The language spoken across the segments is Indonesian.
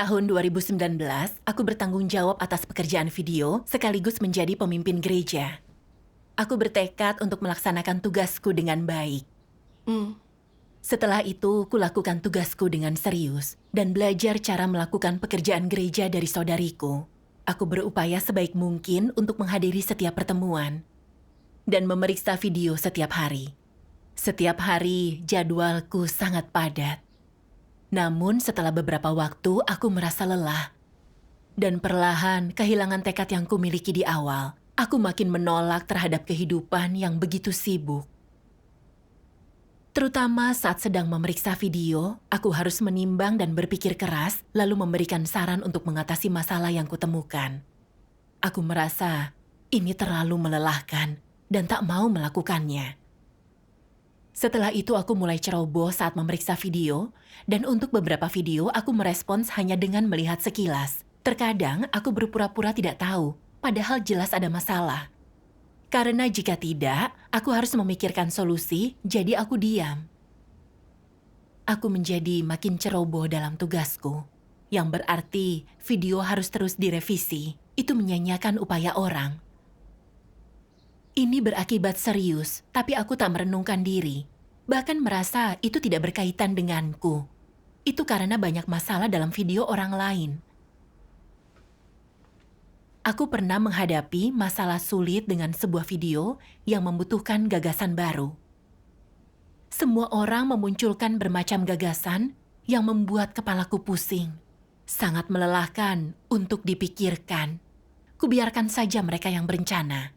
Tahun 2019, aku bertanggung jawab atas pekerjaan video sekaligus menjadi pemimpin gereja. Aku bertekad untuk melaksanakan tugasku dengan baik. Setelah itu, kulakukan tugasku dengan serius dan belajar cara melakukan pekerjaan gereja dari saudariku. Aku berupaya sebaik mungkin untuk menghadiri setiap pertemuan dan memeriksa video setiap hari. Setiap hari, jadwalku sangat padat. Namun setelah beberapa waktu, aku merasa lelah. Dan perlahan, kehilangan tekad yang kumiliki di awal. Aku makin menolak terhadap kehidupan yang begitu sibuk. Terutama saat sedang memeriksa video, aku harus menimbang dan berpikir keras, lalu memberikan saran untuk mengatasi masalah yang kutemukan. Aku merasa ini terlalu melelahkan dan tak mau melakukannya. Setelah itu aku mulai ceroboh saat memeriksa video, dan untuk beberapa video aku merespons hanya dengan melihat sekilas. Terkadang aku berpura-pura tidak tahu, padahal jelas ada masalah. Karena jika tidak, aku harus memikirkan solusi, jadi aku diam. Aku menjadi makin ceroboh dalam tugasku, yang berarti video harus terus direvisi. Itu menyanyiakan upaya orang. Ini berakibat serius, tapi aku tak merenungkan diri. Bahkan merasa itu tidak berkaitan denganku. Itu karena banyak masalah dalam video orang lain. Aku pernah menghadapi masalah sulit dengan sebuah video yang membutuhkan gagasan baru. Semua orang memunculkan bermacam gagasan yang membuat kepalaku pusing. Sangat melelahkan untuk dipikirkan. Kubiarkan saja mereka yang berencana.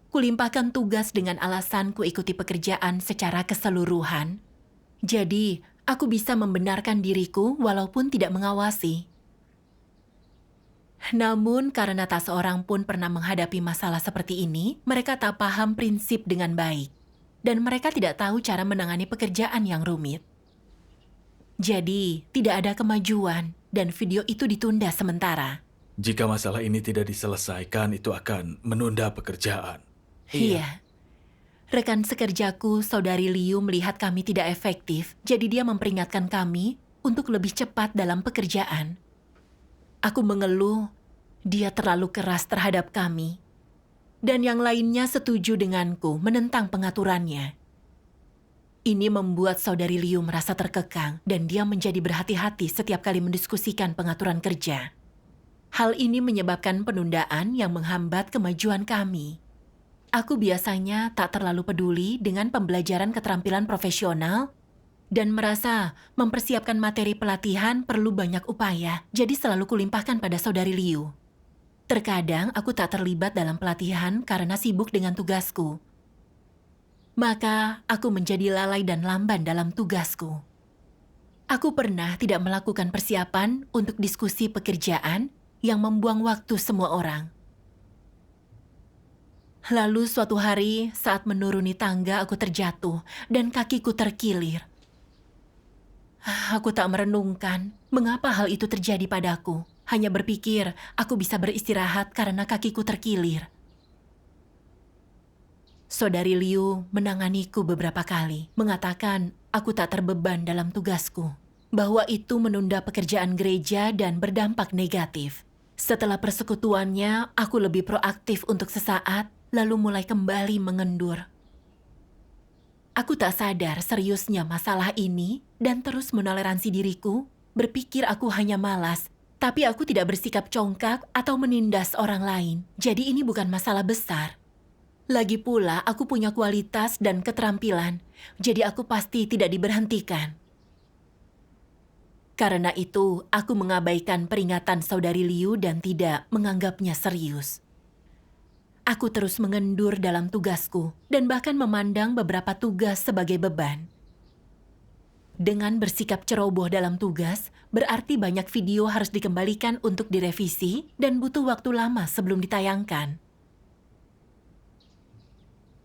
Kulimpahkan tugas dengan alasan kuikuti pekerjaan secara keseluruhan. Jadi, aku bisa membenarkan diriku walaupun tidak mengawasi. Namun, karena tak seorang pun pernah menghadapi masalah seperti ini, mereka tak paham prinsip dengan baik. Dan mereka tidak tahu cara menangani pekerjaan yang rumit. Jadi, tidak ada kemajuan dan video itu ditunda sementara. Jika masalah ini tidak diselesaikan, itu akan menunda pekerjaan. Iya. Rekan sekerjaku, Saudari Liu, melihat kami tidak efektif, jadi dia memperingatkan kami untuk lebih cepat dalam pekerjaan. Aku mengeluh, dia terlalu keras terhadap kami. Dan yang lainnya setuju denganku menentang pengaturannya. Ini membuat Saudari Liu merasa terkekang dan dia menjadi berhati-hati setiap kali mendiskusikan pengaturan kerja. Hal ini menyebabkan penundaan yang menghambat kemajuan kami. Aku biasanya tak terlalu peduli dengan pembelajaran keterampilan profesional dan merasa mempersiapkan materi pelatihan perlu banyak upaya, jadi selalu kulimpahkan pada Saudari Liu. Terkadang aku tak terlibat dalam pelatihan karena sibuk dengan tugasku. Maka aku menjadi lalai dan lamban dalam tugasku. Aku pernah tidak melakukan persiapan untuk diskusi pekerjaan yang membuang waktu semua orang. Lalu suatu hari saat menuruni tangga aku terjatuh dan kakiku terkilir. Aku tak merenungkan mengapa hal itu terjadi padaku. Hanya berpikir aku bisa beristirahat karena kakiku terkilir. Saudari Liu menanganiku beberapa kali, mengatakan aku tak terbeban dalam tugasku, bahwa itu menunda pekerjaan gereja dan berdampak negatif. Setelah persekutuannya, aku lebih proaktif untuk sesaat, lalu mulai kembali mengendur. Aku tak sadar seriusnya masalah ini dan terus menoleransi diriku, berpikir aku hanya malas, tapi aku tidak bersikap congkak atau menindas orang lain. Jadi ini bukan masalah besar. Lagi pula aku punya kualitas dan keterampilan, jadi aku pasti tidak diberhentikan. Karena itu, aku mengabaikan peringatan Saudari Liu dan tidak menganggapnya serius. Aku terus mengendur dalam tugasku dan bahkan memandang beberapa tugas sebagai beban. Dengan bersikap ceroboh dalam tugas, berarti banyak video harus dikembalikan untuk direvisi dan butuh waktu lama sebelum ditayangkan.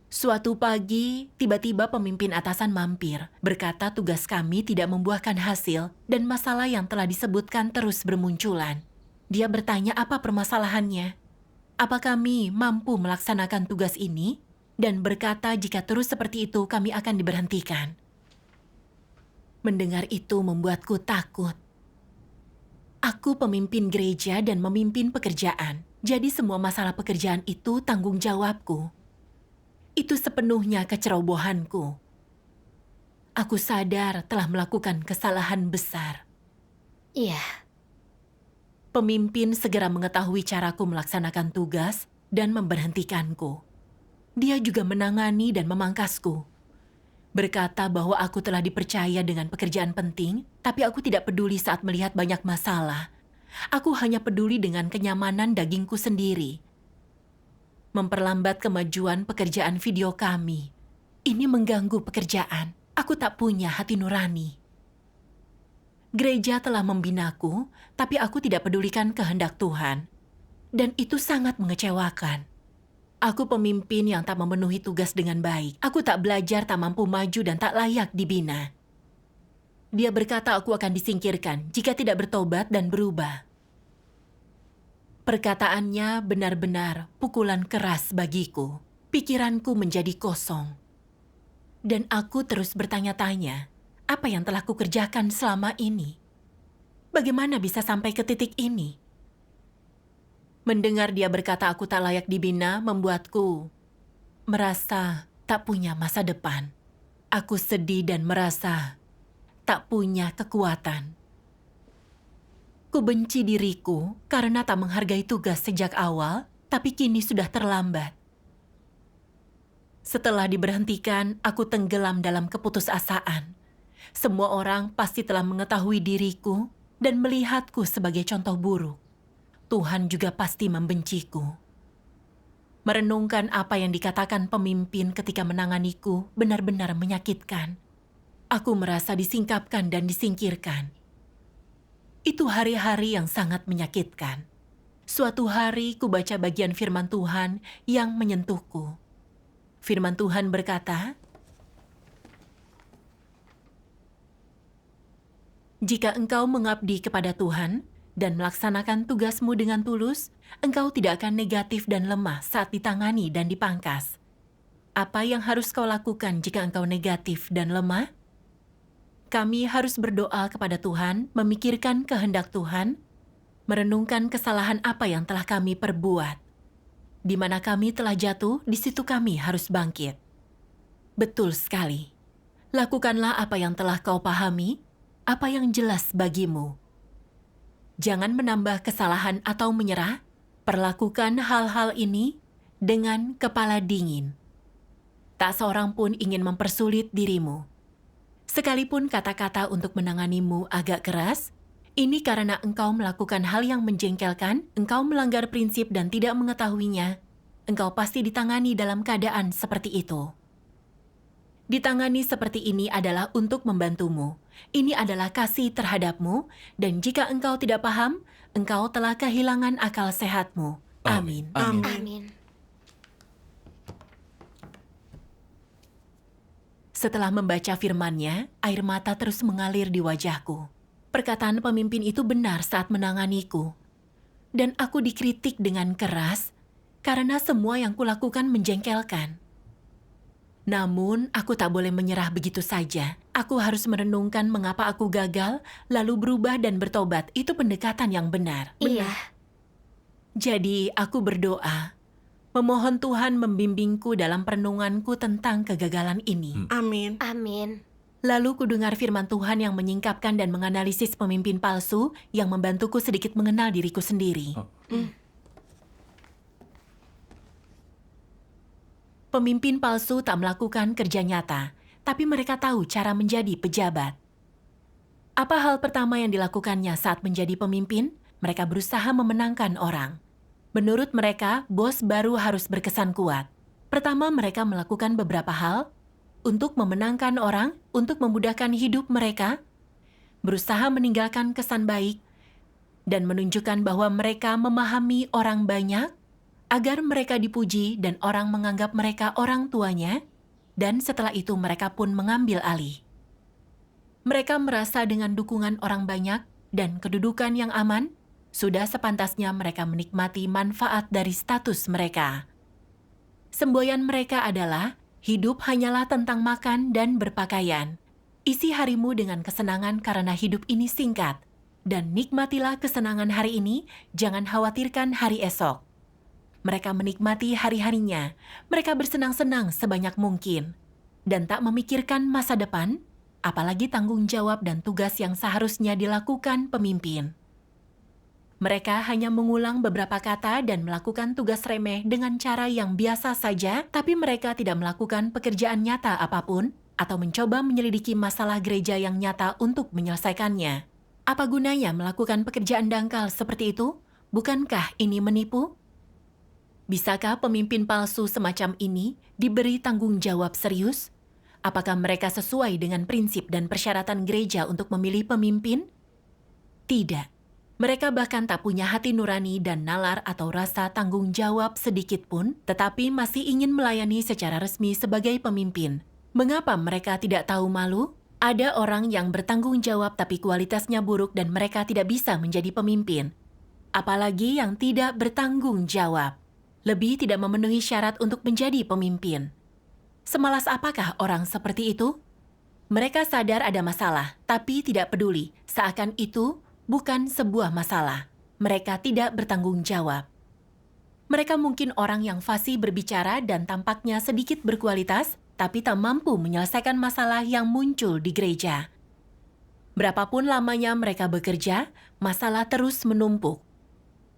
Suatu pagi, tiba-tiba pemimpin atasan mampir, berkata tugas kami tidak membuahkan hasil dan masalah yang telah disebutkan terus bermunculan. Dia bertanya apa permasalahannya. Apa kami mampu melaksanakan tugas ini? Dan berkata jika terus seperti itu kami akan diberhentikan. Mendengar itu membuatku takut. Aku pemimpin gereja dan memimpin pekerjaan. Jadi semua masalah pekerjaan itu tanggung jawabku. Itu sepenuhnya kecerobohanku. Aku sadar telah melakukan kesalahan besar. Iya, Pemimpin segera mengetahui caraku melaksanakan tugas dan memberhentikanku. Dia juga menangani dan memangkasku. Berkata bahwa aku telah dipercaya dengan pekerjaan penting, tapi aku tidak peduli saat melihat banyak masalah. Aku hanya peduli dengan kenyamanan dagingku sendiri. Memperlambat kemajuan pekerjaan video kami. Ini mengganggu pekerjaan. Aku tak punya hati nurani. Gereja telah membinaku, tapi aku tidak pedulikan kehendak Tuhan. Dan itu sangat mengecewakan. Aku pemimpin yang tak memenuhi tugas dengan baik. Aku tak belajar, tak mampu maju, dan tak layak dibina. Dia berkata aku akan disingkirkan jika tidak bertobat dan berubah. Perkataannya benar-benar pukulan keras bagiku. Pikiranku menjadi kosong. Dan aku terus bertanya-tanya, apa yang telah kukerjakan selama ini? Bagaimana bisa sampai ke titik ini? Mendengar dia berkata aku tak layak dibina membuatku merasa tak punya masa depan. Aku sedih dan merasa tak punya kekuatan. Ku benci diriku karena tak menghargai tugas sejak awal, tapi kini sudah terlambat. Setelah diberhentikan, aku tenggelam dalam keputusasaan. Semua orang pasti telah mengetahui diriku dan melihatku sebagai contoh buruk. Tuhan juga pasti membenciku. Merenungkan apa yang dikatakan pemimpin ketika menanganiku benar-benar menyakitkan. Aku merasa disingkapkan dan disingkirkan. Itu hari-hari yang sangat menyakitkan. Suatu hari ku baca bagian firman Tuhan yang menyentuhku. Firman Tuhan berkata, "Jika engkau mengabdi kepada Tuhan dan melaksanakan tugasmu dengan tulus, engkau tidak akan negatif dan lemah saat ditangani dan dipangkas. Apa yang harus kau lakukan jika engkau negatif dan lemah? Kami harus berdoa kepada Tuhan, memikirkan kehendak Tuhan, merenungkan kesalahan apa yang telah kami perbuat. Di mana kami telah jatuh, di situ kami harus bangkit." Betul sekali. Lakukanlah apa yang telah kau pahami, apa yang jelas bagimu. Jangan menambah kesalahan atau menyerah. Perlakukan hal-hal ini dengan kepala dingin. Tak seorang pun ingin mempersulit dirimu. Sekalipun kata-kata untuk menanganimu agak keras, ini karena engkau melakukan hal yang menjengkelkan, engkau melanggar prinsip dan tidak mengetahuinya. Engkau pasti ditangani dalam keadaan seperti itu. Ditangani seperti ini adalah untuk membantumu. Ini adalah kasih terhadapmu, dan jika engkau tidak paham, engkau telah kehilangan akal sehatmu. Amin. amin. Setelah membaca firman-Nya, air mata terus mengalir di wajahku. Perkataan pemimpin itu benar saat menanganiku. Dan aku dikritik dengan keras karena semua yang kulakukan menjengkelkan. Namun, aku tak boleh menyerah begitu saja. Aku harus merenungkan mengapa aku gagal, lalu berubah dan bertobat. Itu pendekatan yang benar. Iya, Jadi, aku berdoa, memohon Tuhan membimbingku dalam perenunganku tentang kegagalan ini. Amin. amin. Lalu kudengar firman Tuhan yang menyingkapkan dan menganalisis pemimpin palsu yang membantuku sedikit mengenal diriku sendiri. Pemimpin palsu tak melakukan kerja nyata, tapi mereka tahu cara menjadi pejabat. Apa hal pertama yang dilakukannya saat menjadi pemimpin? Mereka berusaha memenangkan orang. Menurut mereka, bos baru harus berkesan kuat. Pertama, mereka melakukan beberapa hal untuk memenangkan orang, untuk memudahkan hidup mereka, berusaha meninggalkan kesan baik, dan menunjukkan bahwa mereka memahami orang banyak, agar mereka dipuji dan orang menganggap mereka orang tuanya, dan setelah itu mereka pun mengambil alih. Mereka merasa dengan dukungan orang banyak dan kedudukan yang aman, sudah sepantasnya mereka menikmati manfaat dari status mereka. Semboyan mereka adalah, hidup hanyalah tentang makan dan berpakaian. Isi harimu dengan kesenangan karena hidup ini singkat. Dan nikmatilah kesenangan hari ini, jangan khawatirkan hari esok. Mereka menikmati hari-harinya, mereka bersenang-senang sebanyak mungkin, dan tak memikirkan masa depan, apalagi tanggung jawab dan tugas yang seharusnya dilakukan pemimpin. Mereka hanya mengulang beberapa kata dan melakukan tugas remeh dengan cara yang biasa saja, tapi mereka tidak melakukan pekerjaan nyata apapun atau mencoba menyelidiki masalah gereja yang nyata untuk menyelesaikannya. Apa gunanya melakukan pekerjaan dangkal seperti itu? Bukankah ini menipu? Bisakah pemimpin palsu semacam ini diberi tanggung jawab serius? Apakah mereka sesuai dengan prinsip dan persyaratan gereja untuk memilih pemimpin? Tidak. Mereka bahkan tak punya hati nurani dan nalar atau rasa tanggung jawab sedikit pun, tetapi masih ingin melayani secara resmi sebagai pemimpin. Mengapa mereka tidak tahu malu? Ada orang yang bertanggung jawab tapi kualitasnya buruk dan mereka tidak bisa menjadi pemimpin. Apalagi yang tidak bertanggung jawab. Lebih tidak memenuhi syarat untuk menjadi pemimpin. Semalas apakah orang seperti itu? Mereka sadar ada masalah, tapi tidak peduli, seakan itu bukan sebuah masalah. Mereka tidak bertanggung jawab. Mereka mungkin orang yang fasih berbicara dan tampaknya sedikit berkualitas, tapi tak mampu menyelesaikan masalah yang muncul di gereja. Berapapun lamanya mereka bekerja, masalah terus menumpuk.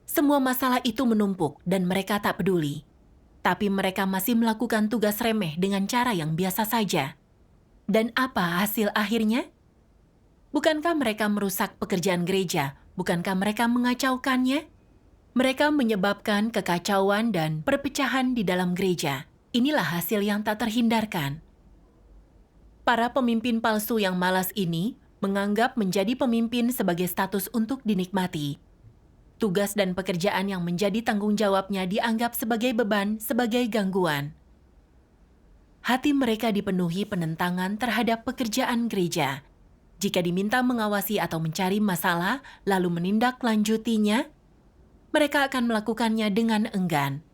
Semua masalah itu menumpuk dan mereka tak peduli. Tapi mereka masih melakukan tugas remeh dengan cara yang biasa saja. Dan apa hasil akhirnya? Bukankah mereka merusak pekerjaan gereja? Bukankah mereka mengacaukannya? Mereka menyebabkan kekacauan dan perpecahan di dalam gereja. Inilah hasil yang tak terhindarkan. Para pemimpin palsu yang malas ini menganggap menjadi pemimpin sebagai status untuk dinikmati. Tugas dan pekerjaan yang menjadi tanggung jawabnya dianggap sebagai beban, sebagai gangguan. Hati mereka dipenuhi penentangan terhadap pekerjaan gereja. Jika diminta mengawasi atau mencari masalah, lalu menindaklanjutinya, mereka akan melakukannya dengan enggan.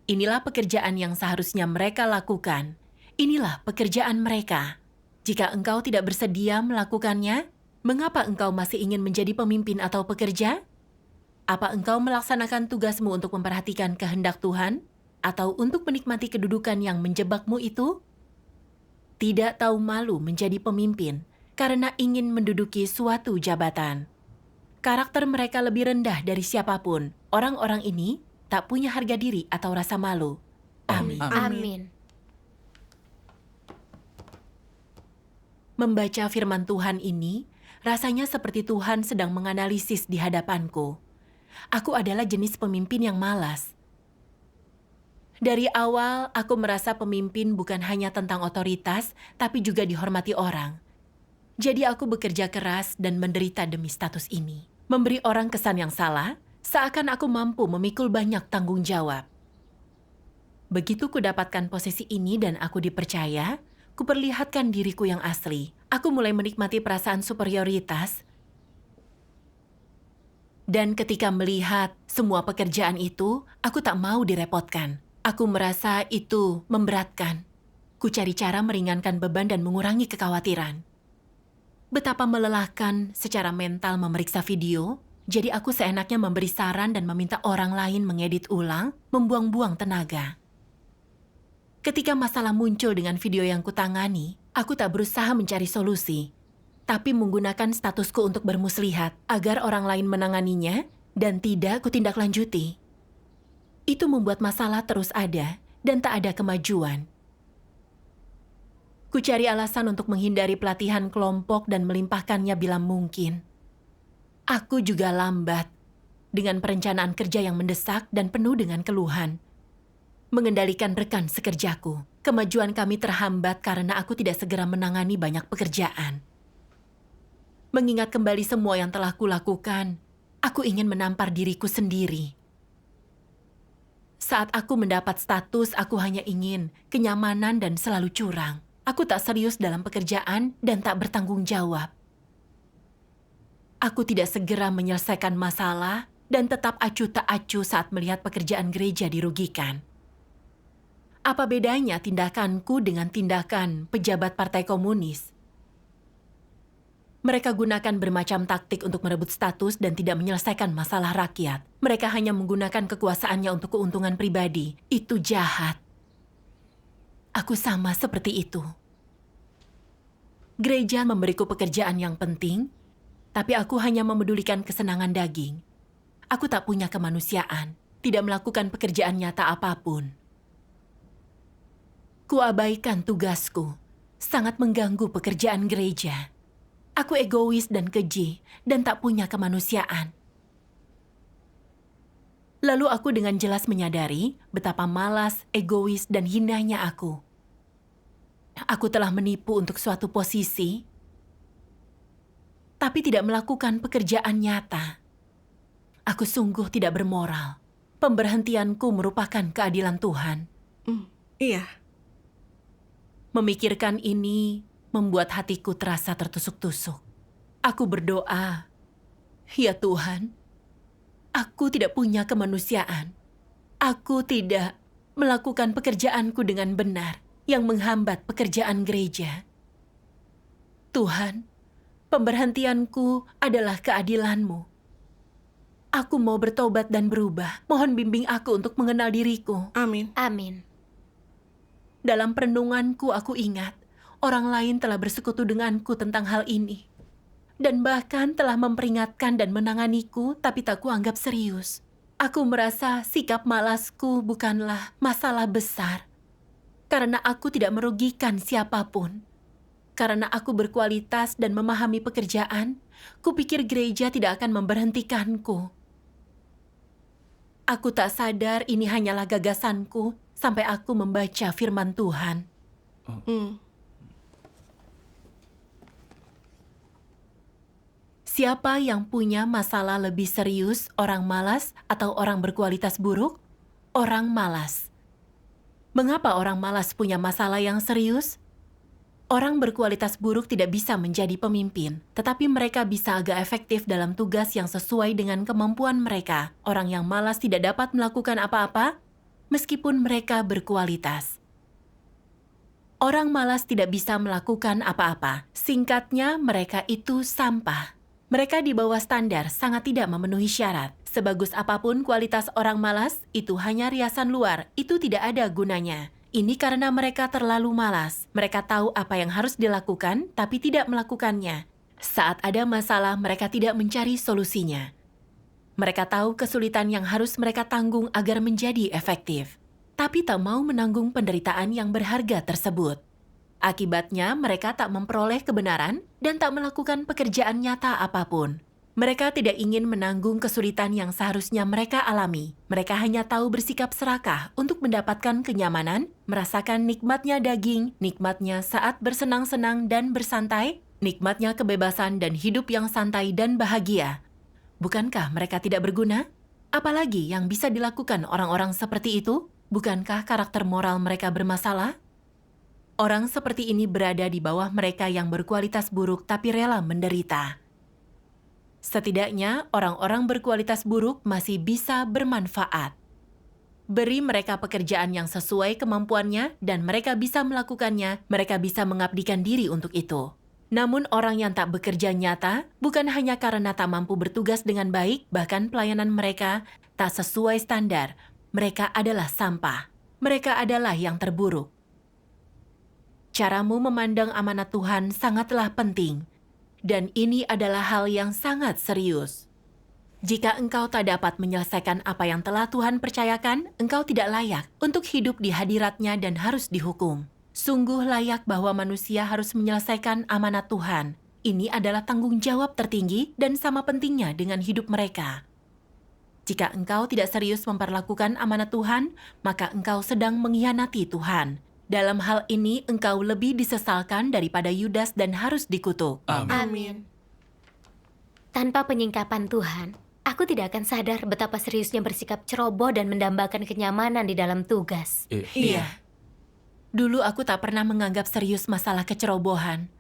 Inilah pekerjaan yang seharusnya mereka lakukan. Inilah pekerjaan mereka. Jika engkau tidak bersedia melakukannya, mengapa engkau masih ingin menjadi pemimpin atau pekerja? Apa engkau melaksanakan tugasmu untuk memperhatikan kehendak Tuhan? Atau untuk menikmati kedudukan yang menjebakmu itu? Tidak tahu malu menjadi pemimpin karena ingin menduduki suatu jabatan. Karakter mereka lebih rendah dari siapapun. Orang-orang ini tak punya harga diri atau rasa malu. Amin. Amin. Membaca firman Tuhan ini, rasanya seperti Tuhan sedang menganalisis di hadapanku. Aku adalah jenis pemimpin yang malas. Dari awal, aku merasa pemimpin bukan hanya tentang otoritas, tapi juga dihormati orang. Jadi aku bekerja keras dan menderita demi status ini. Memberi orang kesan yang salah, seakan aku mampu memikul banyak tanggung jawab. Begitu kudapatkan posisi ini dan aku dipercaya, kuperlihatkan diriku yang asli. Aku mulai menikmati perasaan superioritas. Dan ketika melihat semua pekerjaan itu, aku tak mau direpotkan. Aku merasa itu memberatkan. Ku cari cara meringankan beban dan mengurangi kekhawatiran. Betapa melelahkan secara mental memeriksa video, jadi aku seenaknya memberi saran dan meminta orang lain mengedit ulang, membuang-buang tenaga. Ketika masalah muncul dengan video yang kutangani, aku tak berusaha mencari solusi, tapi menggunakan statusku untuk bermuslihat agar orang lain menanganinya dan tidak kutindaklanjuti. Itu membuat masalah terus ada dan tak ada kemajuan. Ku cari alasan untuk menghindari pelatihan kelompok dan melimpahkannya bila mungkin. Aku juga lambat dengan perencanaan kerja yang mendesak dan penuh dengan keluhan. Mengendalikan rekan sekerjaku, kemajuan kami terhambat karena aku tidak segera menangani banyak pekerjaan. Mengingat kembali semua yang telah kulakukan, aku ingin menampar diriku sendiri. Saat aku mendapat status, aku hanya ingin kenyamanan dan selalu curang. Aku tak serius dalam pekerjaan dan tak bertanggung jawab. Aku tidak segera menyelesaikan masalah dan tetap acuh tak acuh saat melihat pekerjaan gereja dirugikan. Apa bedanya tindakanku dengan tindakan pejabat Partai Komunis? Mereka gunakan bermacam taktik untuk merebut status dan tidak menyelesaikan masalah rakyat. Mereka hanya menggunakan kekuasaannya untuk keuntungan pribadi. Itu jahat. Aku sama seperti itu. Gereja memberiku pekerjaan yang penting, tapi aku hanya memedulikan kesenangan daging. Aku tak punya kemanusiaan, tidak melakukan pekerjaan nyata apapun. Kuabaikan tugasku, sangat mengganggu pekerjaan gereja. Aku egois dan keji, dan tak punya kemanusiaan. Lalu aku dengan jelas menyadari betapa malas, egois, dan hinanya aku. Aku telah menipu untuk suatu posisi, tapi tidak melakukan pekerjaan nyata. Aku sungguh tidak bermoral. Pemberhentianku merupakan keadilan Tuhan. Iya. Memikirkan ini membuat hatiku terasa tertusuk-tusuk. Aku berdoa, "Ya Tuhan, aku tidak punya kemanusiaan. Aku tidak melakukan pekerjaanku dengan benar yang menghambat pekerjaan gereja. Tuhan, pemberhentianku adalah keadilan-Mu. Aku mau bertobat dan berubah. Mohon bimbing aku untuk mengenal diriku." Amin. Amin. Dalam perenunganku aku ingat, orang lain telah bersekutu denganku tentang hal ini. Dan bahkan telah memperingatkan dan menanganiku, tapi tak kuanggap serius. Aku merasa sikap malasku bukanlah masalah besar. Karena aku tidak merugikan siapapun. Karena aku berkualitas dan memahami pekerjaan, kupikir gereja tidak akan memberhentikanku. Aku tak sadar ini hanyalah gagasanku sampai aku membaca firman Tuhan. Siapa yang punya masalah lebih serius, orang malas atau orang berkualitas buruk? Orang malas. Mengapa orang malas punya masalah yang serius? Orang berkualitas buruk tidak bisa menjadi pemimpin, tetapi mereka bisa agak efektif dalam tugas yang sesuai dengan kemampuan mereka. Orang yang malas tidak dapat melakukan apa-apa, meskipun mereka berkualitas. Orang malas tidak bisa melakukan apa-apa. Singkatnya, mereka itu sampah. Mereka di bawah standar, sangat tidak memenuhi syarat. Sebagus apapun kualitas orang malas, itu hanya riasan luar, itu tidak ada gunanya. Ini karena mereka terlalu malas. Mereka tahu apa yang harus dilakukan, tapi tidak melakukannya. Saat ada masalah, mereka tidak mencari solusinya. Mereka tahu kesulitan yang harus mereka tanggung agar menjadi efektif, tapi tak mau menanggung penderitaan yang berharga tersebut. Akibatnya, mereka tak memperoleh kebenaran dan tak melakukan pekerjaan nyata apapun. Mereka tidak ingin menanggung kesulitan yang seharusnya mereka alami. Mereka hanya tahu bersikap serakah untuk mendapatkan kenyamanan, merasakan nikmatnya daging, nikmatnya saat bersenang-senang dan bersantai, nikmatnya kebebasan dan hidup yang santai dan bahagia. Bukankah mereka tidak berguna? Apalagi yang bisa dilakukan orang-orang seperti itu? Bukankah karakter moral mereka bermasalah? Orang seperti ini berada di bawah mereka yang berkualitas buruk tapi rela menderita. Setidaknya, orang-orang berkualitas buruk masih bisa bermanfaat. Beri mereka pekerjaan yang sesuai kemampuannya dan mereka bisa melakukannya, mereka bisa mengabdikan diri untuk itu. Namun orang yang tak bekerja nyata, bukan hanya karena tak mampu bertugas dengan baik, bahkan pelayanan mereka tak sesuai standar. Mereka adalah sampah. Mereka adalah yang terburuk. Caramu memandang amanat Tuhan sangatlah penting. Dan ini adalah hal yang sangat serius. Jika engkau tak dapat menyelesaikan apa yang telah Tuhan percayakan, engkau tidak layak untuk hidup di hadirat-Nya dan harus dihukum. Sungguh layak bahwa manusia harus menyelesaikan amanat Tuhan. Ini adalah tanggung jawab tertinggi dan sama pentingnya dengan hidup mereka. Jika engkau tidak serius memperlakukan amanat Tuhan, maka engkau sedang mengkhianati Tuhan. Dalam hal ini, engkau lebih disesalkan daripada Yudas dan harus dikutuk. Amin. Tanpa penyingkapan Tuhan, aku tidak akan sadar betapa seriusnya bersikap ceroboh dan mendambakan kenyamanan di dalam tugas. Iya. Dulu aku tak pernah menganggap serius masalah kecerobohan.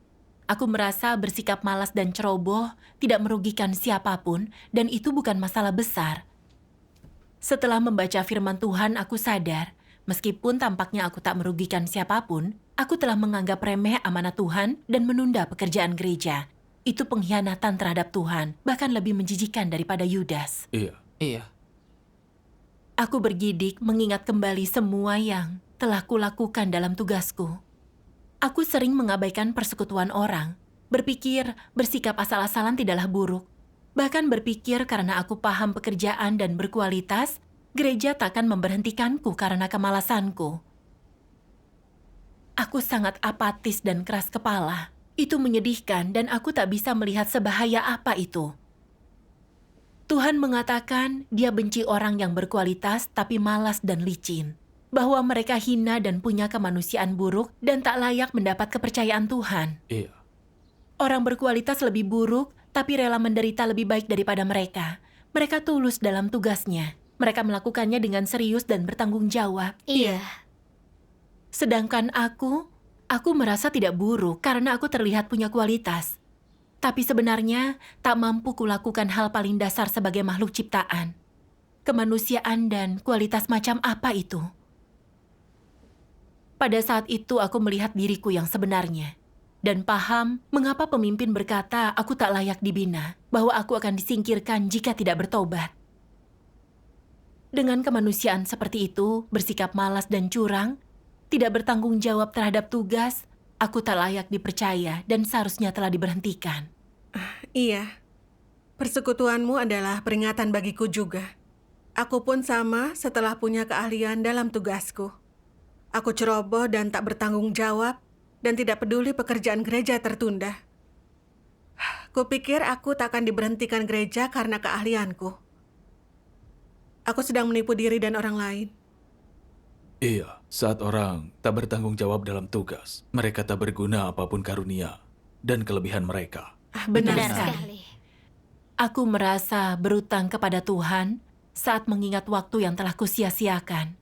Aku merasa bersikap malas dan ceroboh tidak merugikan siapapun, dan itu bukan masalah besar. Setelah membaca firman Tuhan, aku sadar, meskipun tampaknya aku tak merugikan siapapun, aku telah menganggap remeh amanat Tuhan dan menunda pekerjaan gereja. Itu pengkhianatan terhadap Tuhan, bahkan lebih menjijikan daripada Yudas. Iya. Iya. Aku bergidik mengingat kembali semua yang telah kulakukan dalam tugasku. Aku sering mengabaikan persekutuan orang, berpikir bersikap asal-asalan tidaklah buruk. Bahkan berpikir karena aku paham pekerjaan dan berkualitas, gereja takkan memberhentikanku karena kemalasanku. Aku sangat apatis dan keras kepala. Itu menyedihkan dan aku tak bisa melihat sebahaya apa itu. Tuhan mengatakan Dia benci orang yang berkualitas tapi malas dan licin. Bahwa mereka hina dan punya kemanusiaan buruk dan tak layak mendapat kepercayaan Tuhan. Iya. Orang berkualitas lebih buruk tapi rela menderita lebih baik daripada mereka. Mereka tulus dalam tugasnya. Mereka melakukannya dengan serius dan bertanggung jawab. Iya. Sedangkan aku merasa tidak buruk karena aku terlihat punya kualitas. Tapi sebenarnya tak mampu kulakukan hal paling dasar sebagai makhluk ciptaan. Kemanusiaan dan kualitas macam apa itu? Pada saat itu aku melihat diriku yang sebenarnya. Dan paham mengapa pemimpin berkata aku tak layak dibina, bahwa aku akan disingkirkan jika tidak bertobat. Dengan kemanusiaan seperti itu, bersikap malas dan curang, tidak bertanggung jawab terhadap tugas, aku tak layak dipercaya dan seharusnya telah diberhentikan. Iya, persekutuanmu adalah peringatan bagiku juga. Aku pun sama setelah punya keahlian dalam tugasku. Aku ceroboh dan tak bertanggung jawab, dan tidak peduli pekerjaan gereja tertunda. Kupikir aku tak akan diberhentikan gereja karena keahlianku. Aku sedang menipu diri dan orang lain. Iya, saat orang tak bertanggung jawab dalam tugas, mereka tak berguna apapun karunia dan kelebihan mereka. Benar Benar sekali. sekali. Aku merasa berutang kepada Tuhan saat mengingat waktu yang telah kusia-siakan.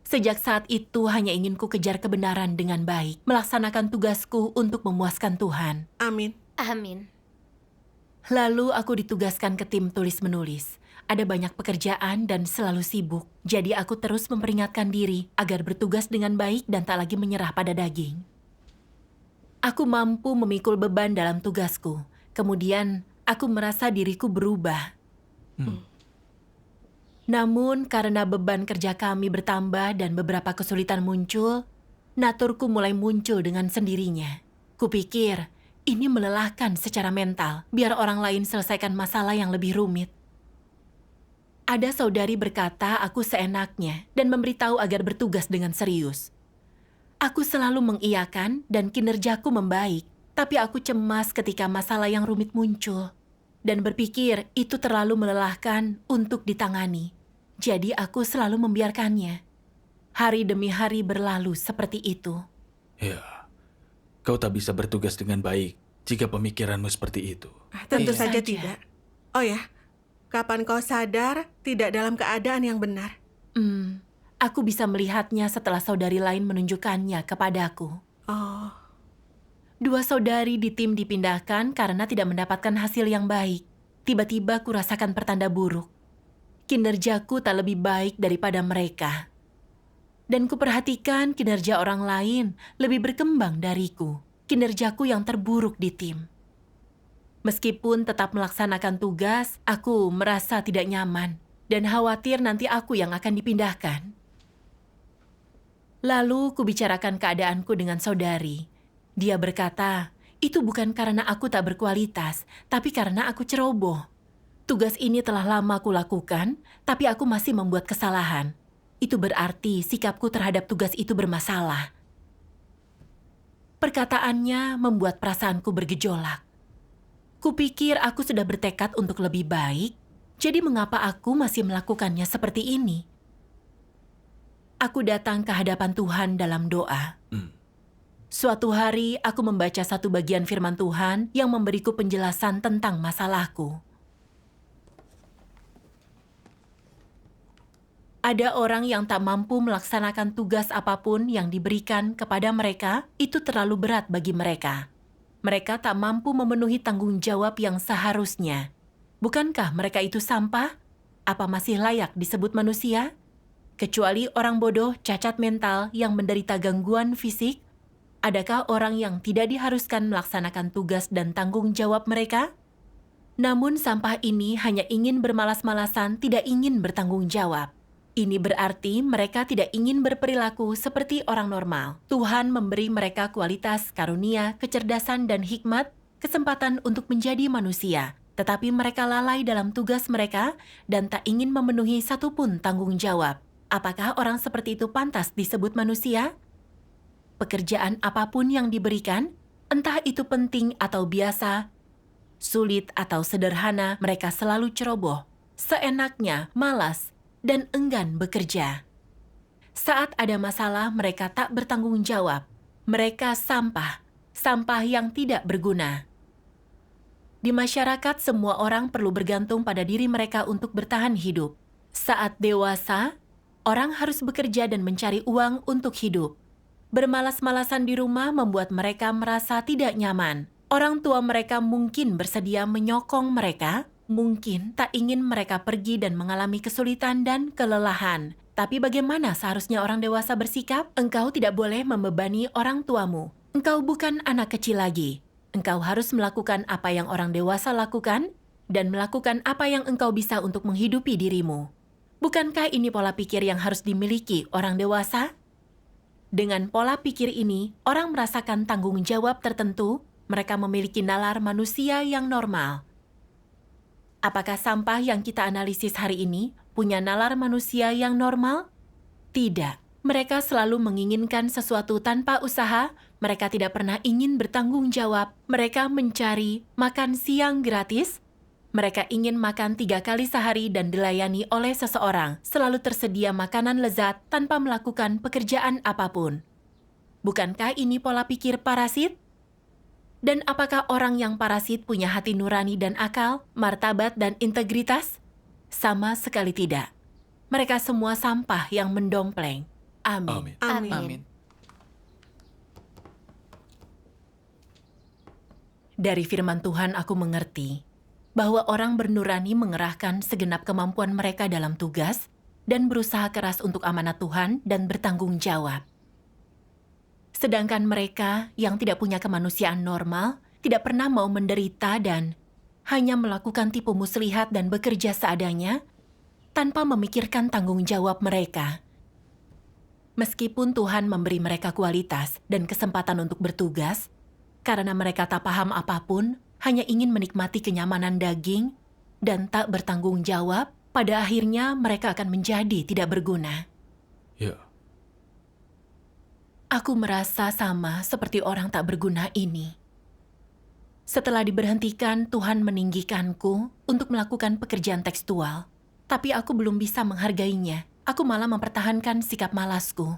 Sejak saat itu hanya ingin ku kejar kebenaran dengan baik, melaksanakan tugasku untuk memuaskan Tuhan. Amin. Amin. Lalu aku ditugaskan ke tim tulis-menulis. Ada banyak pekerjaan dan selalu sibuk, jadi aku terus memperingatkan diri agar bertugas dengan baik dan tak lagi menyerah pada daging. Aku mampu memikul beban dalam tugasku. Kemudian, aku merasa diriku berubah. Namun, karena beban kerja kami bertambah dan beberapa kesulitan muncul, naturku mulai muncul dengan sendirinya. Kupikir, ini melelahkan secara mental, biar orang lain selesaikan masalah yang lebih rumit. Ada saudari berkata aku seenaknya dan memberitahu agar bertugas dengan serius. Aku selalu mengiyakan dan kinerjaku membaik, tapi aku cemas ketika masalah yang rumit muncul dan berpikir itu terlalu melelahkan untuk ditangani. Jadi aku selalu membiarkannya. Hari demi hari berlalu seperti itu. Ya, kau tak bisa bertugas dengan baik jika pemikiranmu seperti itu. Tentu Iya saja saja. tidak. Oh ya, kapan kau sadar tidak dalam keadaan yang benar? Aku bisa melihatnya setelah saudari lain menunjukkannya kepadaku. Oh, 2 saudari di tim dipindahkan karena tidak mendapatkan hasil yang baik. Tiba-tiba kurasakan pertanda buruk. Kinerjaku tak lebih baik daripada mereka. Dan kuperhatikan kinerja orang lain lebih berkembang dariku. Kinerjaku yang terburuk di tim. Meskipun tetap melaksanakan tugas, aku merasa tidak nyaman dan khawatir nanti aku yang akan dipindahkan. Lalu kubicarakan keadaanku dengan saudari. Dia berkata, itu bukan karena aku tak berkualitas, tapi karena aku ceroboh. Tugas ini telah lama kulakukan, tapi aku masih membuat kesalahan. Itu berarti sikapku terhadap tugas itu bermasalah. Perkataannya membuat perasaanku bergejolak. Kupikir aku sudah bertekad untuk lebih baik, jadi mengapa aku masih melakukannya seperti ini? Aku datang ke hadapan Tuhan dalam doa. Suatu hari aku membaca satu bagian firman Tuhan yang memberiku penjelasan tentang masalahku. Ada orang yang tak mampu melaksanakan tugas apapun yang diberikan kepada mereka, itu terlalu berat bagi mereka. Mereka tak mampu memenuhi tanggung jawab yang seharusnya. Bukankah mereka itu sampah? Apa masih layak disebut manusia? Kecuali orang bodoh cacat mental yang menderita gangguan fisik, Adakah orang yang tidak diharuskan melaksanakan tugas dan tanggung jawab mereka? Namun sampah ini hanya ingin bermalas-malasan, tidak ingin bertanggung jawab. Ini berarti mereka tidak ingin berperilaku seperti orang normal. Tuhan memberi mereka kualitas, karunia, kecerdasan, dan hikmat, kesempatan untuk menjadi manusia. Tetapi mereka lalai dalam tugas mereka dan tak ingin memenuhi satupun tanggung jawab. Apakah orang seperti itu pantas disebut manusia? Pekerjaan apapun yang diberikan, entah itu penting atau biasa, sulit atau sederhana, mereka selalu ceroboh, seenaknya, malas, dan enggan bekerja. Saat ada masalah, mereka tak bertanggung jawab. Mereka sampah yang tidak berguna. Di masyarakat, semua orang perlu bergantung pada diri mereka untuk bertahan hidup. Saat dewasa, orang harus bekerja dan mencari uang untuk hidup. Bermalas-malasan di rumah membuat mereka merasa tidak nyaman. Orang tua mereka mungkin bersedia menyokong mereka, mungkin tak ingin mereka pergi dan mengalami kesulitan dan kelelahan. Tapi bagaimana seharusnya orang dewasa bersikap? Engkau tidak boleh membebani orang tuamu. Engkau bukan anak kecil lagi. Engkau harus melakukan apa yang orang dewasa lakukan dan melakukan apa yang engkau bisa untuk menghidupi dirimu. Bukankah ini pola pikir yang harus dimiliki orang dewasa? Dengan pola pikir ini, orang merasakan tanggung jawab tertentu, mereka memiliki nalar manusia yang normal. Apakah sampah yang kita analisis hari ini punya nalar manusia yang normal? Tidak. Mereka selalu menginginkan sesuatu tanpa usaha, mereka tidak pernah ingin bertanggung jawab, mereka mencari makan siang gratis, mereka ingin makan 3 kali sehari dan dilayani oleh seseorang, selalu tersedia makanan lezat tanpa melakukan pekerjaan apapun. Bukankah ini pola pikir parasit? Dan apakah orang yang parasit punya hati nurani dan akal, martabat dan integritas? Sama sekali tidak. Mereka semua sampah yang mendompleng. Amin. Amin. Dari firman Tuhan aku mengerti bahwa orang bernurani mengerahkan segenap kemampuan mereka dalam tugas dan berusaha keras untuk amanat Tuhan dan bertanggung jawab. Sedangkan mereka yang tidak punya kemanusiaan normal, tidak pernah mau menderita dan hanya melakukan tipu muslihat dan bekerja seadanya, tanpa memikirkan tanggung jawab mereka. Meskipun Tuhan memberi mereka kualitas dan kesempatan untuk bertugas, karena mereka tak paham apapun, hanya ingin menikmati kenyamanan daging, dan tak bertanggung jawab, pada akhirnya mereka akan menjadi tidak berguna. Ya, Aku merasa sama seperti orang tak berguna ini. Setelah diberhentikan, Tuhan meninggikanku untuk melakukan pekerjaan tekstual. Tapi aku belum bisa menghargainya. Aku malah mempertahankan sikap malasku.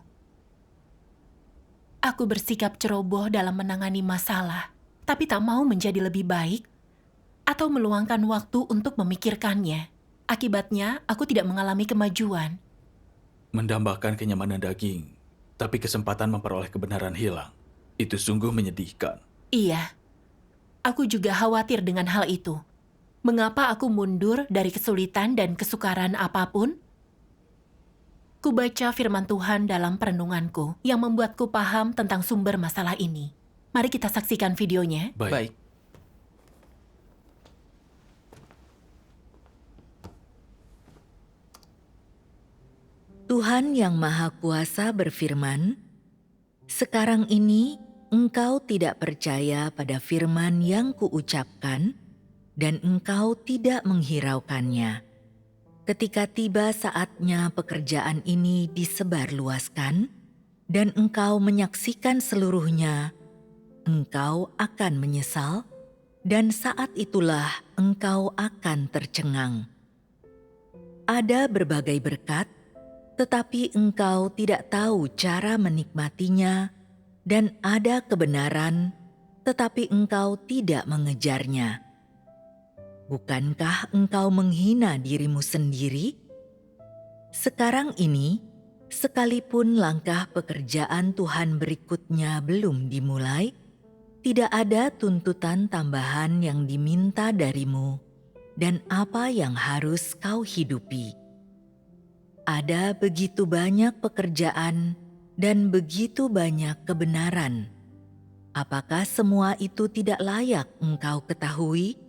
Aku bersikap ceroboh dalam menangani masalah, tapi tak mau menjadi lebih baik atau meluangkan waktu untuk memikirkannya. Akibatnya, aku tidak mengalami kemajuan. mendambakan kenyamanan daging, tapi kesempatan memperoleh kebenaran hilang. Itu sungguh menyedihkan. Iya, aku juga khawatir dengan hal itu. Mengapa aku mundur dari kesulitan dan kesukaran apapun? Kubaca firman Tuhan dalam perenunganku yang membuatku paham tentang sumber masalah ini. Mari kita saksikan videonya. Baik. Tuhan yang Maha Kuasa berfirman, "Sekarang ini engkau tidak percaya pada firman yang kuucapkan, dan engkau tidak menghiraukannya. Ketika tiba saatnya pekerjaan ini disebarluaskan, dan engkau menyaksikan seluruhnya, engkau akan menyesal, dan saat itulah engkau akan tercengang. Ada berbagai berkat, tetapi engkau tidak tahu cara menikmatinya, dan ada kebenaran, tetapi engkau tidak mengejarnya. Bukankah engkau menghina dirimu sendiri? Sekarang ini, sekalipun langkah pekerjaan Tuhan berikutnya belum dimulai, tidak ada tuntutan tambahan yang diminta darimu dan apa yang harus kau hidupi. Ada begitu banyak pekerjaan dan begitu banyak kebenaran, Apakah semua itu tidak layak engkau ketahui?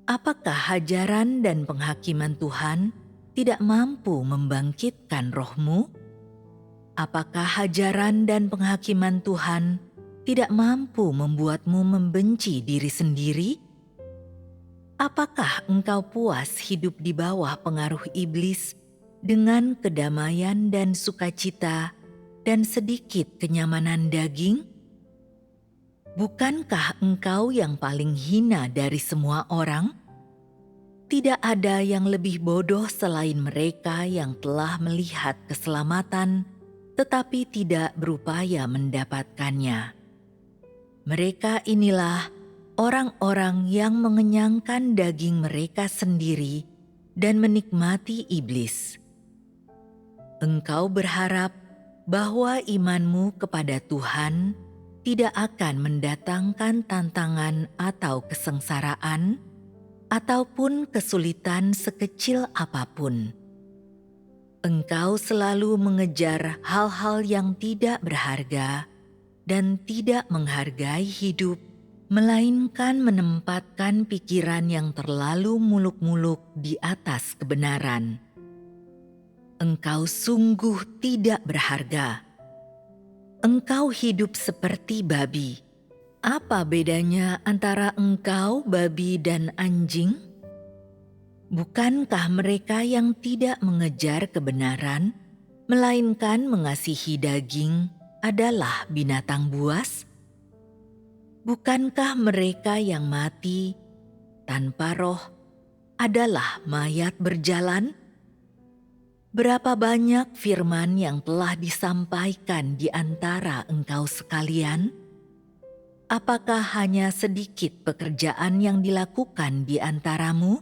Apakah ajaran dan penghakiman Tuhan tidak mampu membangkitkan rohmu? Apakah ajaran dan penghakiman Tuhan tidak mampu membuatmu membenci diri sendiri? Apakah engkau puas hidup di bawah pengaruh iblis dengan kedamaian dan sukacita dan sedikit kenyamanan daging? Bukankah engkau yang paling hina dari semua orang? Tidak ada yang lebih bodoh selain mereka yang telah melihat keselamatan tetapi tidak berupaya mendapatkannya. Mereka inilah orang-orang yang mengenyangkan daging mereka sendiri dan menikmati iblis. Engkau berharap bahwa imanmu kepada Tuhan tidak akan mendatangkan tantangan atau kesengsaraan, ataupun kesulitan sekecil apapun. Engkau selalu mengejar hal-hal yang tidak berharga dan tidak menghargai hidup, melainkan menempatkan pikiran yang terlalu muluk-muluk di atas kebenaran. Engkau sungguh tidak berharga. Engkau hidup seperti babi. Apa bedanya antara engkau, babi, dan anjing? Bukankah mereka yang tidak mengejar kebenaran, melainkan mengasihi daging, adalah binatang buas? Bukankah mereka yang mati tanpa roh adalah mayat berjalan? Berapa banyak firman yang telah disampaikan di antara engkau sekalian? Apakah hanya sedikit pekerjaan yang dilakukan di antaramu?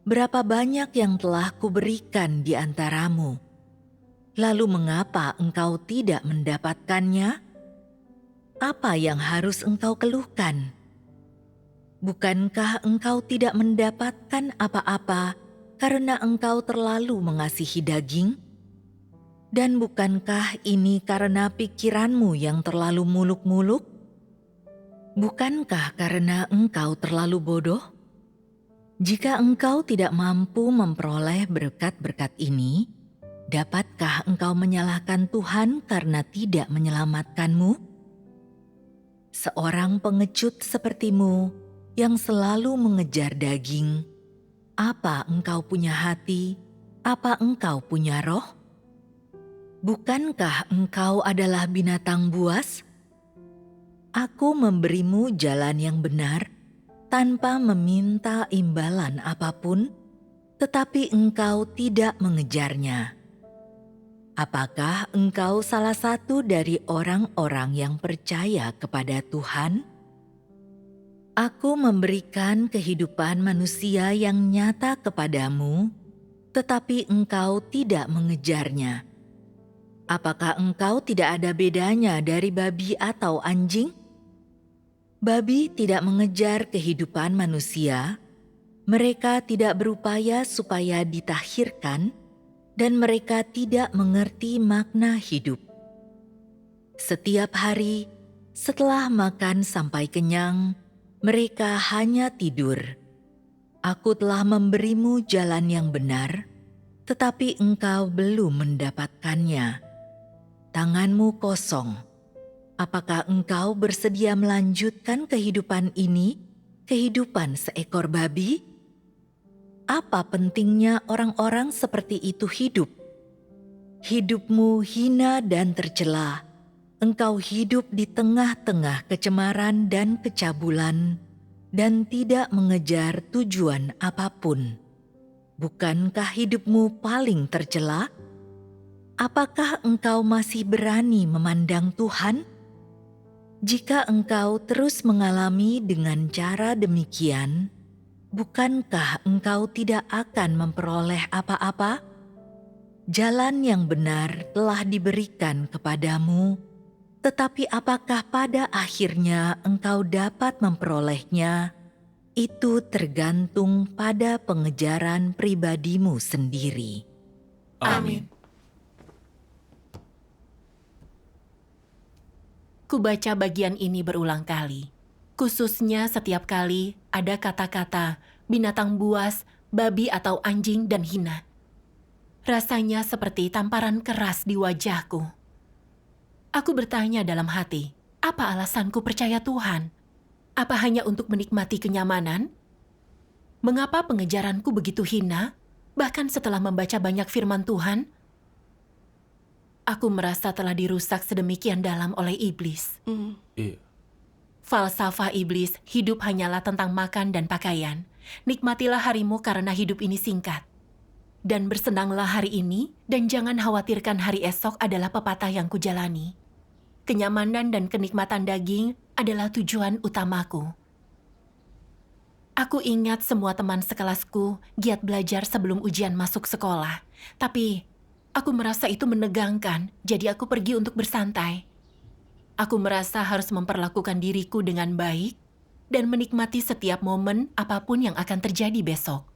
Berapa banyak yang telah kuberikan di antaramu? Lalu mengapa engkau tidak mendapatkannya? Apa yang harus engkau keluhkan? Bukankah engkau tidak mendapatkan apa-apa karena engkau terlalu mengasihi daging? Dan bukankah ini karena pikiranmu yang terlalu muluk-muluk? Bukankah karena engkau terlalu bodoh? Jika engkau tidak mampu memperoleh berkat-berkat ini, dapatkah engkau menyalahkan Tuhan karena tidak menyelamatkanmu? Seorang pengecut sepertimu yang selalu mengejar daging, apa engkau punya hati? Apa engkau punya roh? Bukankah engkau adalah binatang buas? Aku memberimu jalan yang benar tanpa meminta imbalan apapun, tetapi engkau tidak mengejarnya. Apakah engkau salah satu dari orang-orang yang percaya kepada Tuhan? Aku memberikan kehidupan manusia yang nyata kepadamu, tetapi engkau tidak mengejarnya. Apakah engkau tidak ada bedanya dari babi atau anjing? Babi tidak mengejar kehidupan manusia, mereka tidak berupaya supaya ditahirkan, dan mereka tidak mengerti makna hidup. Setiap hari, setelah makan sampai kenyang, mereka hanya tidur. Aku telah memberimu jalan yang benar, tetapi engkau belum mendapatkannya. Tanganmu kosong. Apakah engkau bersedia melanjutkan kehidupan ini, kehidupan seekor babi? Apa pentingnya orang-orang seperti itu hidup? Hidupmu hina dan tercela. Engkau hidup di tengah-tengah kecemaran dan kecabulan, dan tidak mengejar tujuan apapun. Bukankah hidupmu paling tercela? Apakah engkau masih berani memandang Tuhan? Jika engkau terus mengalami dengan cara demikian, bukankah engkau tidak akan memperoleh apa-apa? Jalan yang benar telah diberikan kepadamu, tetapi apakah pada akhirnya engkau dapat memperolehnya? Itu tergantung pada pengejaran pribadimu sendiri. Amin. Kubaca bagian ini berulang kali. Khususnya setiap kali ada kata-kata binatang buas, babi atau anjing dan hina. Rasanya seperti tamparan keras di wajahku. Aku bertanya dalam hati, apa alasanku percaya Tuhan? Apa hanya untuk menikmati kenyamanan? Mengapa pengejaranku begitu hina, bahkan setelah membaca banyak firman Tuhan? Aku merasa telah dirusak sedemikian dalam oleh iblis. Iya. Falsafah iblis, hidup hanyalah tentang makan dan pakaian. Nikmatilah harimu karena hidup ini singkat. Dan bersenanglah hari ini, dan jangan khawatirkan hari esok adalah pepatah yang kujalani. Kenyamanan dan kenikmatan daging adalah tujuan utamaku. Aku ingat semua teman sekelasku giat belajar sebelum ujian masuk sekolah. Tapi aku merasa itu menegangkan, jadi aku pergi untuk bersantai. Aku merasa harus memperlakukan diriku dengan baik dan menikmati setiap momen apapun yang akan terjadi besok.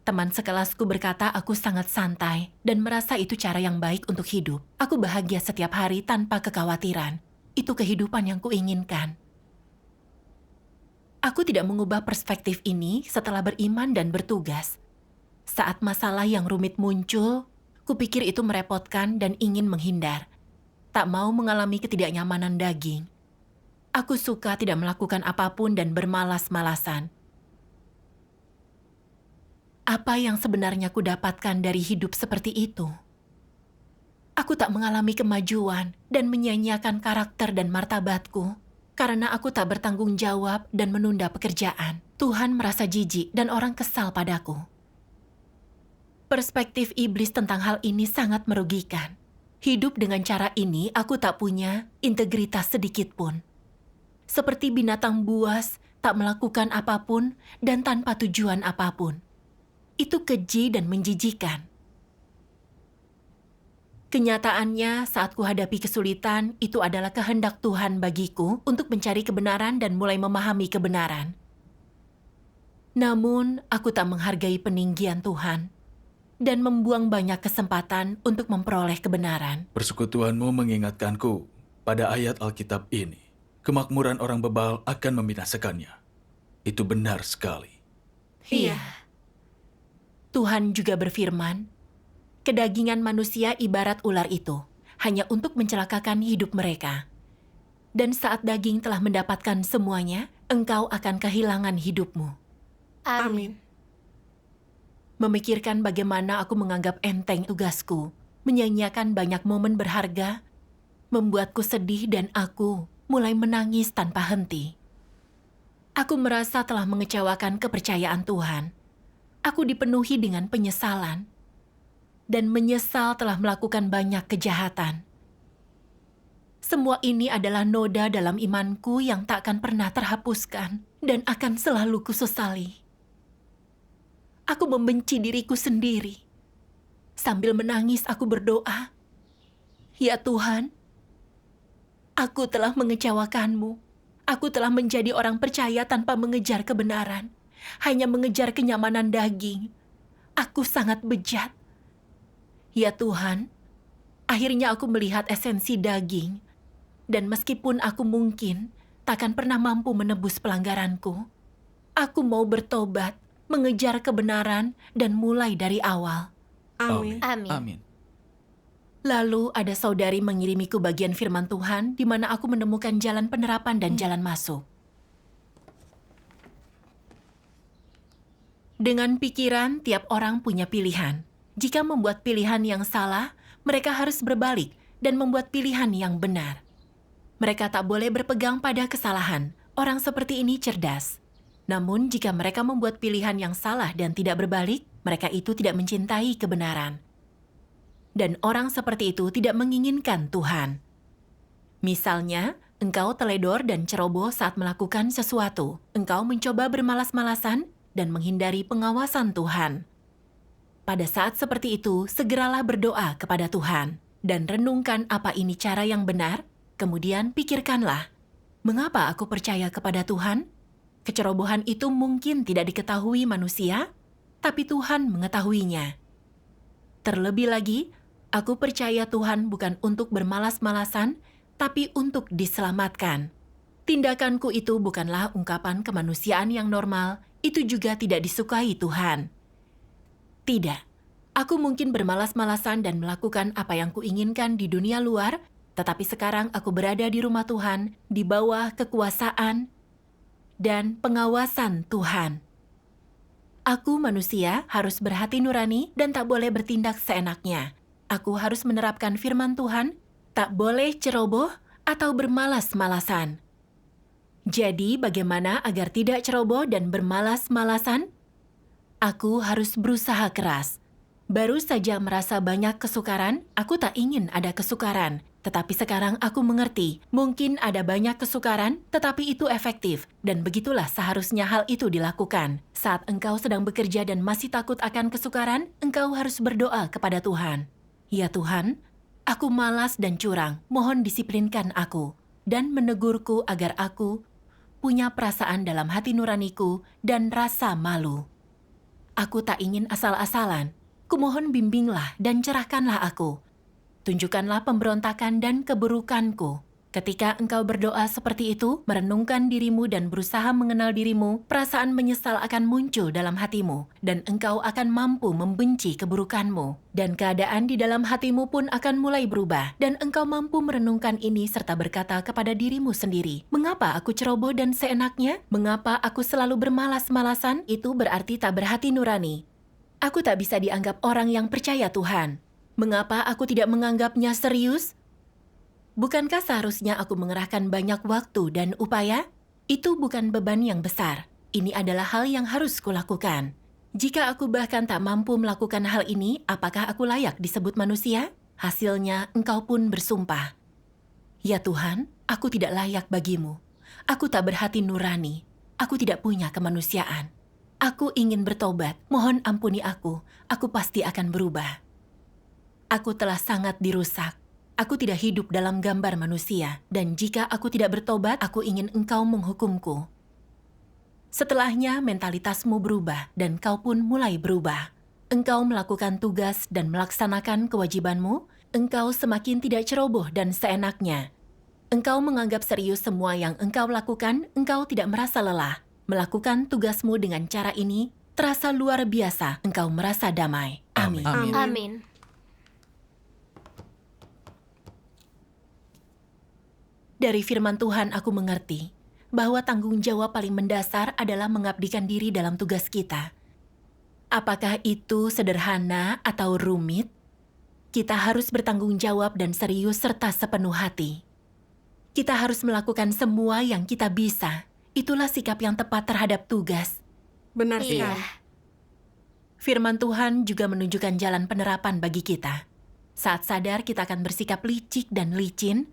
Teman sekelasku berkata aku sangat santai dan merasa itu cara yang baik untuk hidup. Aku bahagia setiap hari tanpa kekhawatiran. Itu kehidupan yang kuinginkan. Aku tidak mengubah perspektif ini setelah beriman dan bertugas. Saat masalah yang rumit muncul, kupikir itu merepotkan dan ingin menghindar. Tak mau mengalami ketidaknyamanan daging. Aku suka tidak melakukan apapun dan bermalas-malasan. Apa yang sebenarnya kudapatkan dari hidup seperti itu? Aku tak mengalami kemajuan dan menyia-nyiakan karakter dan martabatku karena aku tak bertanggung jawab dan menunda pekerjaan. Tuhan merasa jijik dan orang kesal padaku. Perspektif iblis tentang hal ini sangat merugikan. Hidup dengan cara ini aku tak punya integritas sedikit pun. Seperti binatang buas, tak melakukan apapun dan tanpa tujuan apapun. Itu keji dan menjijikan. Kenyataannya saat kuhadapi kesulitan, itu adalah kehendak Tuhan bagiku untuk mencari kebenaran dan mulai memahami kebenaran. Namun, aku tak menghargai peninggian Tuhan dan membuang banyak kesempatan untuk memperoleh kebenaran. Persekutuanmu mengingatkanku pada ayat Alkitab ini. Kemakmuran orang bebal akan membinasakannya. Itu benar sekali. Iya. Tuhan juga berfirman, kedagingan manusia ibarat ular itu, hanya untuk mencelakakan hidup mereka. Dan saat daging telah mendapatkan semuanya, engkau akan kehilangan hidupmu. Amin. Memikirkan bagaimana aku menganggap enteng tugasku, menyanyiakan banyak momen berharga, membuatku sedih dan aku mulai menangis tanpa henti. Aku merasa telah mengecewakan kepercayaan Tuhan. Aku dipenuhi dengan penyesalan dan menyesal telah melakukan banyak kejahatan. Semua ini adalah noda dalam imanku yang tak akan pernah terhapuskan dan akan selalu kusesali. Aku membenci diriku sendiri. Sambil menangis aku berdoa, "Ya Tuhan, aku telah mengecewakanmu. Aku telah menjadi orang percaya tanpa mengejar kebenaran. Hanya mengejar kenyamanan daging. Aku sangat bejat. Ya Tuhan, akhirnya aku melihat esensi daging. Dan meskipun aku mungkin takkan pernah mampu menebus pelanggaranku, aku mau bertobat, mengejar kebenaran, dan mulai dari awal." Amin. Amin. Amin. Lalu ada saudari mengirimiku bagian firman Tuhan di mana aku menemukan jalan penerapan dan jalan masuk. Dengan pikiran, tiap orang punya pilihan. Jika membuat pilihan yang salah, mereka harus berbalik dan membuat pilihan yang benar. Mereka tak boleh berpegang pada kesalahan. Orang seperti ini cerdas. Namun, jika mereka membuat pilihan yang salah dan tidak berbalik, mereka itu tidak mencintai kebenaran. Dan orang seperti itu tidak menginginkan Tuhan. Misalnya, engkau teledor dan ceroboh saat melakukan sesuatu. Engkau mencoba bermalas-malasan dan menghindari pengawasan Tuhan. Pada saat seperti itu, segeralah berdoa kepada Tuhan dan renungkan apa ini cara yang benar. Kemudian pikirkanlah, mengapa aku percaya kepada Tuhan? Kecerobohan itu mungkin tidak diketahui manusia, tapi Tuhan mengetahuinya. Terlebih lagi, aku percaya Tuhan bukan untuk bermalas-malasan, tapi untuk diselamatkan. Tindakanku itu bukanlah ungkapan kemanusiaan yang normal, itu juga tidak disukai Tuhan. Tidak, aku mungkin bermalas-malasan dan melakukan apa yang kuinginkan di dunia luar, tetapi sekarang aku berada di rumah Tuhan, di bawah kekuasaan dan pengawasan Tuhan. Aku manusia harus berhati nurani dan tak boleh bertindak seenaknya. Aku harus menerapkan firman Tuhan, tak boleh ceroboh atau bermalas-malasan. Jadi bagaimana agar tidak ceroboh dan bermalas-malasan? Aku harus berusaha keras. Baru saja merasa banyak kesukaran, aku tak ingin ada kesukaran. Tetapi sekarang aku mengerti, mungkin ada banyak kesukaran, tetapi itu efektif. Dan begitulah seharusnya hal itu dilakukan. Saat engkau sedang bekerja dan masih takut akan kesukaran, engkau harus berdoa kepada Tuhan. Ya Tuhan, aku malas dan curang, mohon disiplinkan aku. Dan menegurku agar aku punya perasaan dalam hati nuraniku dan rasa malu. Aku tak ingin asal-asalan. Kumohon bimbinglah dan cerahkanlah aku. Tunjukkanlah pemberontakan dan keburukanku. Ketika engkau berdoa seperti itu, merenungkan dirimu dan berusaha mengenal dirimu, perasaan menyesal akan muncul dalam hatimu, dan engkau akan mampu membenci keburukanmu. Dan keadaan di dalam hatimu pun akan mulai berubah, dan engkau mampu merenungkan ini serta berkata kepada dirimu sendiri, mengapa aku ceroboh dan seenaknya? Mengapa aku selalu bermalas-malasan? Itu berarti tak berhati nurani. Aku tak bisa dianggap orang yang percaya Tuhan. Mengapa aku tidak menganggapnya serius? Bukankah seharusnya aku mengerahkan banyak waktu dan upaya? Itu bukan beban yang besar. Ini adalah hal yang harus kulakukan. Jika aku bahkan tak mampu melakukan hal ini, apakah aku layak disebut manusia? Hasilnya, engkau pun bersumpah. Ya Tuhan, aku tidak layak bagimu. Aku tak berhati nurani. Aku tidak punya kemanusiaan. Aku ingin bertobat. Mohon ampuni aku. Aku pasti akan berubah. Aku telah sangat dirusak. Aku tidak hidup dalam gambar manusia, dan jika aku tidak bertobat, aku ingin engkau menghukumku. Setelahnya, mentalitasmu berubah, dan kau pun mulai berubah. Engkau melakukan tugas dan melaksanakan kewajibanmu, engkau semakin tidak ceroboh dan seenaknya. Engkau menganggap serius semua yang engkau lakukan, engkau tidak merasa lelah. Melakukan tugasmu dengan cara ini, terasa luar biasa, engkau merasa damai. Amin. Amin. Amin. Dari firman Tuhan aku mengerti bahwa tanggung jawab paling mendasar adalah mengabdikan diri dalam tugas kita. Apakah itu sederhana atau rumit? Kita harus bertanggung jawab dan serius serta sepenuh hati. Kita harus melakukan semua yang kita bisa. Itulah sikap yang tepat terhadap tugas. Benar Iya. sekali. Firman Tuhan juga menunjukkan jalan penerapan bagi kita. Saat sadar kita akan bersikap licik dan licin,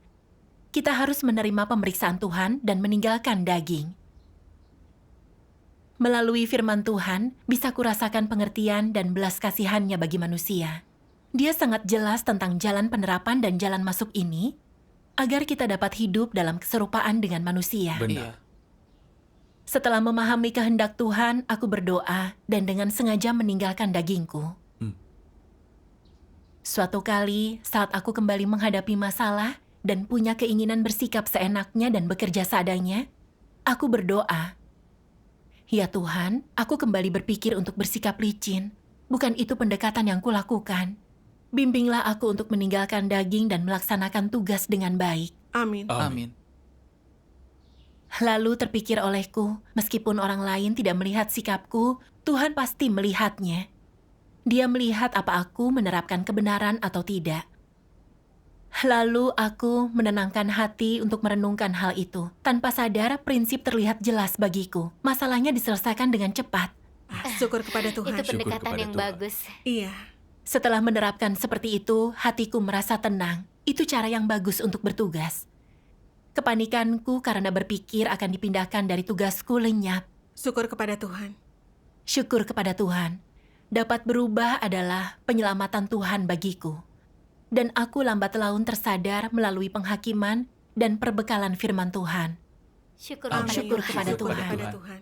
kita harus menerima pemeriksaan Tuhan dan meninggalkan daging. Melalui firman Tuhan, bisa kurasakan pengertian dan belas kasihannya bagi manusia. Dia sangat jelas tentang jalan penerapan dan jalan masuk ini, agar kita dapat hidup dalam keserupaan dengan manusia. Benar. Setelah memahami kehendak Tuhan, aku berdoa dan dengan sengaja meninggalkan dagingku. Suatu kali, saat aku kembali menghadapi masalah, dan punya keinginan bersikap seenaknya dan bekerja seadanya, aku berdoa, ya Tuhan, aku kembali berpikir untuk bersikap licin. Bukan itu pendekatan yang kulakukan. Bimbinglah aku untuk meninggalkan daging dan melaksanakan tugas dengan baik. Amin. Amin. Lalu terpikir olehku, meskipun orang lain tidak melihat sikapku, Tuhan pasti melihatnya. Dia melihat apa aku menerapkan kebenaran atau tidak. Lalu aku menenangkan hati untuk merenungkan hal itu. Tanpa sadar, prinsip terlihat jelas bagiku. Masalahnya diselesaikan dengan cepat. Syukur kepada Tuhan. Itu pendekatan kepada yang Tuhan. bagus. Iya. Setelah menerapkan seperti itu, hatiku merasa tenang. Itu cara yang bagus untuk bertugas. Kepanikanku karena berpikir akan dipindahkan dari tugasku lenyap. Syukur kepada Tuhan. Syukur kepada Tuhan. Dapat berubah adalah penyelamatan Tuhan bagiku. Dan aku lambat laun tersadar melalui penghakiman dan perbekalan firman Tuhan. Syukur Amin. kepada Syukur Tuhan. kepada Syukur Tuhan. kepada Tuhan.